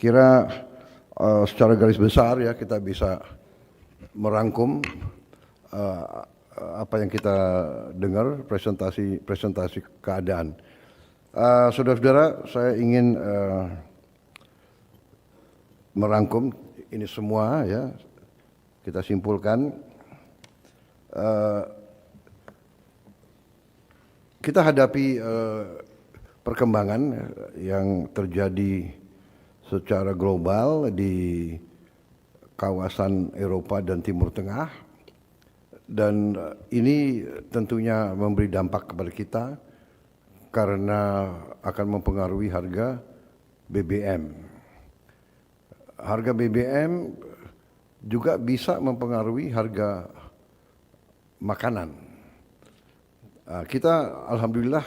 Kira secara garis besar ya kita bisa merangkum apa yang kita dengar presentasi keadaan. Saudara-saudara, saya ingin merangkum ini semua ya. Kita simpulkan kita hadapi perkembangan yang terjadi secara global di kawasan Eropa dan Timur Tengah, dan ini tentunya memberi dampak kepada kita karena akan mempengaruhi harga BBM. Harga BBM juga bisa mempengaruhi harga makanan. Kita alhamdulillah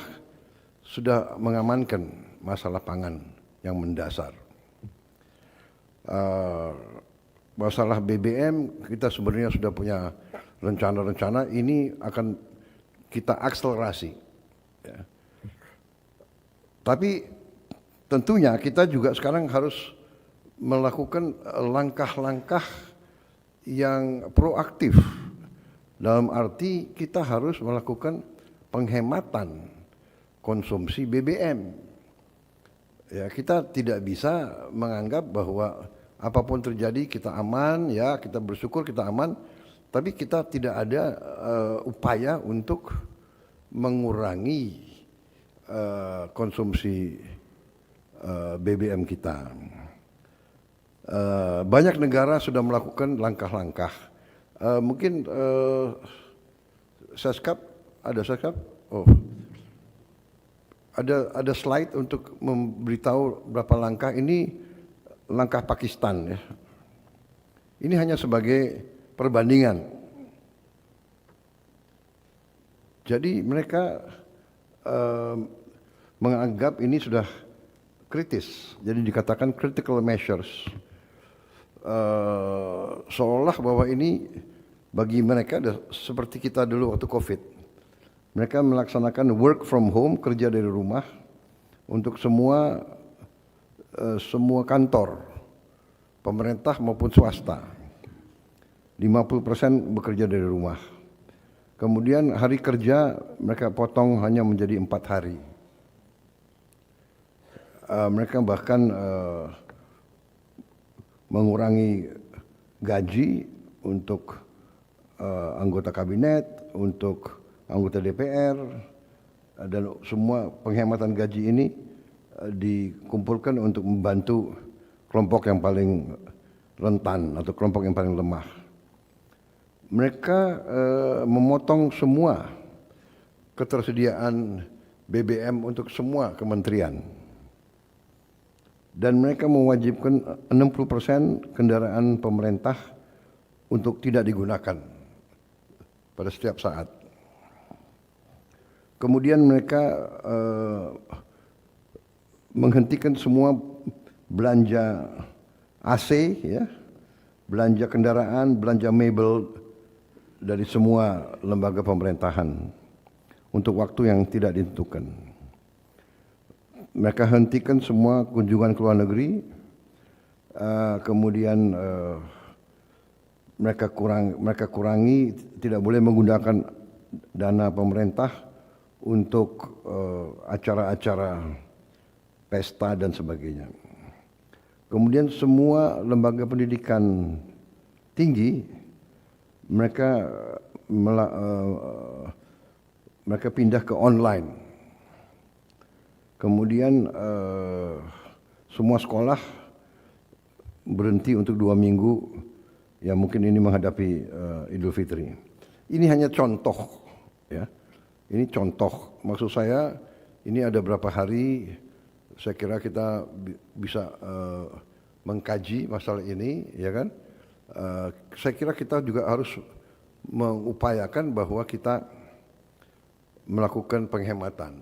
sudah mengamankan masalah pangan yang mendasar. Masalah BBM kita sebenarnya sudah punya rencana-rencana, ini akan kita akselerasi ya. Tapi tentunya kita juga sekarang harus melakukan langkah-langkah yang proaktif, dalam arti kita harus melakukan penghematan konsumsi BBM ya. Kita tidak bisa menganggap bahwa apapun terjadi kita aman ya, kita bersyukur kita aman, tapi kita tidak ada upaya untuk mengurangi konsumsi BBM kita. Banyak negara sudah melakukan langkah-langkah. Mungkin Seskap, ada Seskap? Oh, ada slide untuk memberitahu berapa langkah. Ini langkah Pakistan ya. Ini hanya sebagai perbandingan. Jadi mereka menganggap ini sudah kritis. Jadi dikatakan critical measures. Seolah bahwa ini bagi mereka seperti kita dulu waktu COVID. Mereka melaksanakan work from home, kerja dari rumah untuk semua kantor, pemerintah maupun swasta. 50% bekerja dari rumah. Kemudian hari kerja mereka potong hanya menjadi 4 hari. Mereka bahkan mengurangi gaji untuk anggota kabinet, untuk anggota DPR, dan semua penghematan gaji ini dikumpulkan untuk membantu kelompok yang paling rentan atau kelompok yang paling lemah. Mereka memotong semua ketersediaan BBM untuk semua kementerian, dan mereka mewajibkan 60% kendaraan pemerintah untuk tidak digunakan pada setiap saat. Kemudian mereka menghentikan semua belanja AC ya, belanja kendaraan, belanja mebel dari semua lembaga pemerintahan untuk waktu yang tidak ditentukan. Mereka hentikan semua kunjungan ke luar negeri, kemudian mereka kurangi, tidak boleh menggunakan dana pemerintah untuk acara-acara pesta dan sebagainya. Kemudian semua lembaga pendidikan tinggi mereka pindah ke online. Kemudian semua sekolah berhenti untuk 2 minggu. Ya mungkin ini menghadapi Idul Fitri. Ini hanya contoh ya. Ini contoh. Maksud saya ini ada berapa hari, saya kira kita bisa mengkaji masalah ini ya kan. Saya kira kita juga harus mengupayakan bahwa kita melakukan penghematan.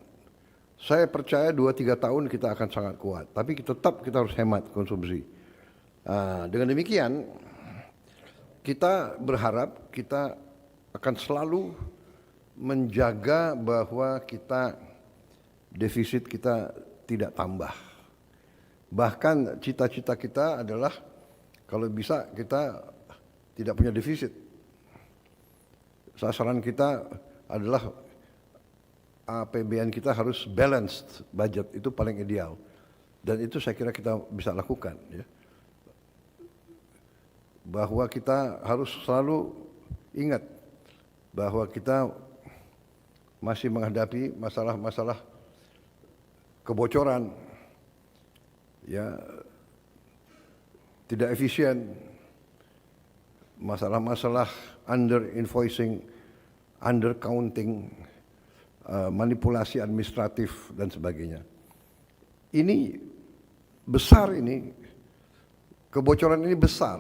Saya percaya 2-3 tahun kita akan sangat kuat, tapi tetap kita harus hemat konsumsi. Dengan demikian kita berharap kita akan selalu menjaga bahwa defisit kita tidak tambah. Bahkan cita-cita kita adalah kalau bisa kita tidak punya defisit. Sasaran kita adalah APBN kita harus balanced budget, itu paling ideal. Dan itu saya kira kita bisa lakukan, ya. Bahwa kita harus selalu ingat bahwa kita masih menghadapi masalah-masalah kebocoran, ya, tidak efisien, masalah-masalah under invoicing, under counting, manipulasi administratif dan sebagainya. Ini besar, ini kebocoran ini besar.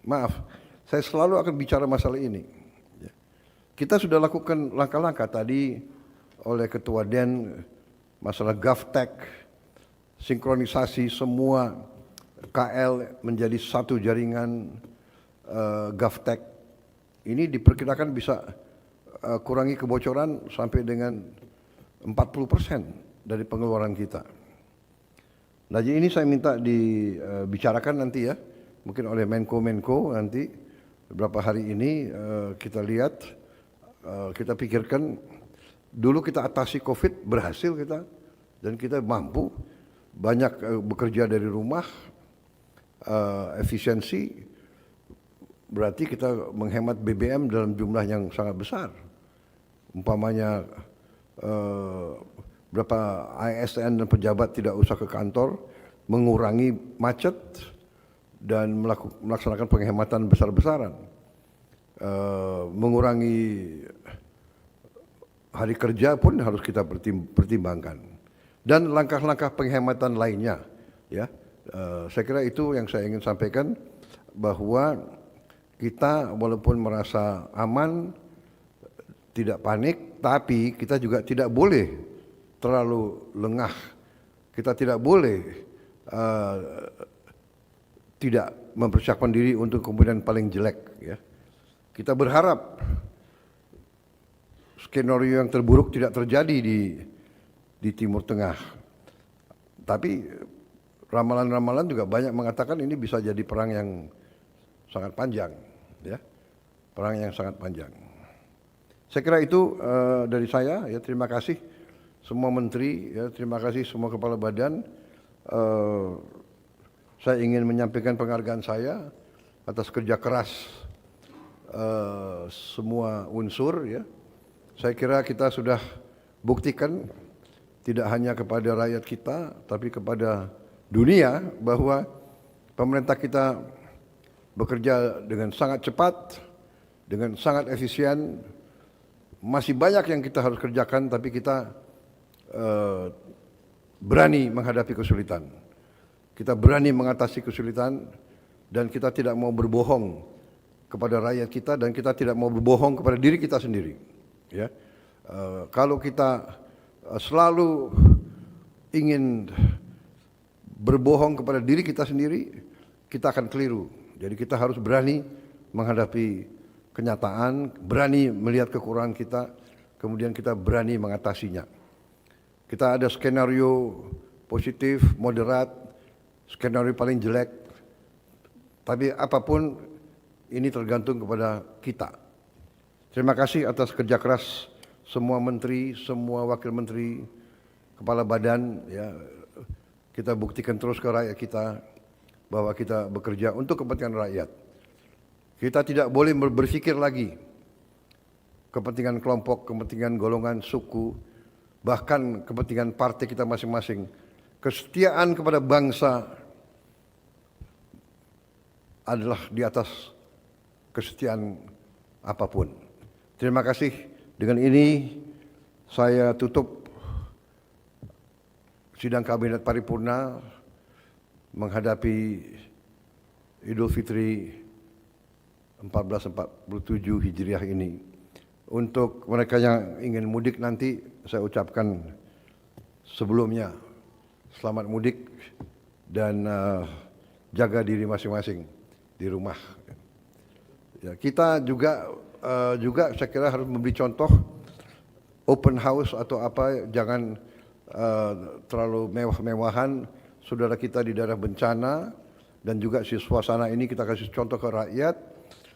Maaf, saya selalu akan bicara masalah ini. Kita sudah lakukan langkah-langkah tadi oleh Ketua DEN, masalah GovTech, sinkronisasi semua KL menjadi satu jaringan GovTech. Ini diperkirakan bisa kurangi kebocoran sampai dengan 40% dari pengeluaran kita. Nah, jadi ini saya minta dibicarakan nanti, ya, mungkin oleh Menko nanti beberapa hari ini. Kita lihat, kita pikirkan dulu kita atasi COVID, berhasil kita, dan kita mampu banyak bekerja dari rumah, efisiensi, berarti kita menghemat BBM dalam jumlah yang sangat besar. Umpamanya berapa ASN dan pejabat tidak usah ke kantor, mengurangi macet dan melaksanakan penghematan besar-besaran, mengurangi hari kerja pun harus kita pertimbangkan, dan langkah-langkah penghematan lainnya, ya. Saya kira itu yang saya ingin sampaikan, bahwa kita walaupun merasa aman, tidak panik, tapi kita juga tidak boleh terlalu lengah. Kita tidak boleh tidak mempersiapkan diri untuk kemudian paling jelek, ya. Kita berharap skenario yang terburuk tidak terjadi di Timur Tengah. Tapi ramalan-ramalan juga banyak mengatakan ini bisa jadi perang yang sangat panjang, ya. Perang yang sangat panjang. Saya kira itu dari saya, ya. Terima kasih semua menteri, ya. Terima kasih semua kepala badan. Saya ingin menyampaikan penghargaan saya atas kerja keras semua unsur, ya. Saya kira kita sudah buktikan tidak hanya kepada rakyat kita, tapi kepada dunia, bahwa pemerintah kita bekerja dengan sangat cepat, dengan sangat efisien. Masih banyak yang kita harus kerjakan, tapi kita berani menghadapi kesulitan. Kita berani mengatasi kesulitan, dan kita tidak mau berbohong kepada rakyat kita, dan kita tidak mau berbohong kepada diri kita sendiri, ya. Kalau kita selalu ingin berbohong kepada diri kita sendiri, kita akan keliru. Jadi kita harus berani menghadapi kenyataan, berani melihat kekurangan kita, kemudian kita berani mengatasinya. Kita ada skenario positif, moderat, skenario paling jelek, tapi apapun ini tergantung kepada kita. Terima kasih atas kerja keras semua menteri, semua wakil menteri, kepala badan, ya. Kita buktikan terus ke rakyat kita bahwa kita bekerja untuk kepentingan rakyat. Kita tidak boleh berpikir lagi kepentingan kelompok, kepentingan golongan, suku, bahkan kepentingan partai kita masing-masing. Kesetiaan kepada bangsa adalah di atas kesetiaan apapun. Terima kasih. Dengan ini saya tutup sidang kabinet paripurna menghadapi Idul Fitri 1447 Hijriah ini. Untuk mereka yang ingin mudik nanti, saya ucapkan sebelumnya selamat mudik, dan jaga diri masing-masing di rumah. Ya, kita juga saya kira harus memberi contoh open house atau apa, jangan terlalu mewah-mewahan, saudara kita di daerah bencana, dan juga si suasana ini kita kasih contoh ke rakyat.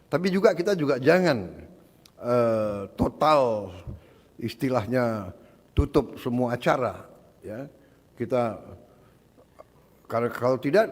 Tapi juga kita juga jangan total istilahnya tutup semua acara, ya. Kita kalau tidak